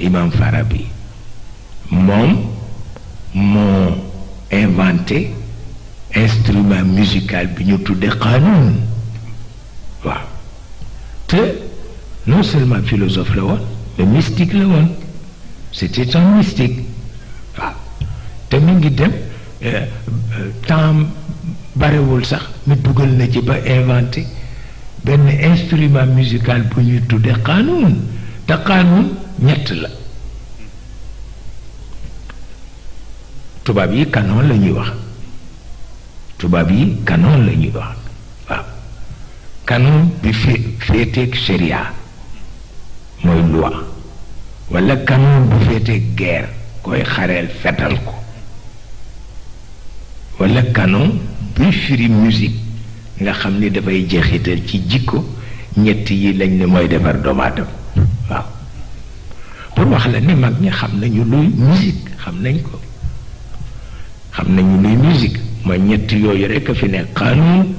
Imam Farabi moom moo inventé instrument musical bi ñu tudde qaanuun waaw te non seulement philosophe la woon mais mystique la woon c'était un mystique waaw te mi ngi dem temps barewul sax mi dugal na ci ba inventé benn instrument musical bu ñuy tudde qaanuun te qaanuun ñett la tubaab yi canon la ñuy wax tubaab yi canon la ñuy wax waaw canon bi féeteeg sharia mooy loi walla canon bu féeteeg guerre koy xareel fetal ko walla canon bi firi musique nga xam ni dafay jeexital ci jikko ñett yi lañ ne mooy defar doomu aadama waaw pour wax la ni mag ñi xam nañu luy musique xam nañ ko xam nañu luy musique mooy ñett yooyu rekk a fi ne xaanuun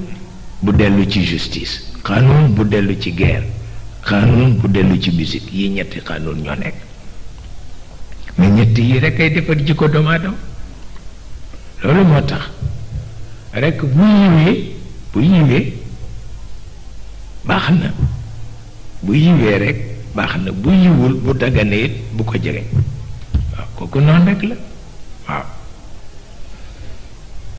bu dellu ci justice xaanuun bu dellu ci guerre xaanuun bu dellu ci musique yi ñetti xaanuun ñoo nekk mais ñett yi rekk ay defar jikko doomu aadama loolu moo tax rekk bu yiwee baax na bu yiwee rekk baax na bu yiwul bu daganee it bu ko jege waaw kooku noonu rekk la waaw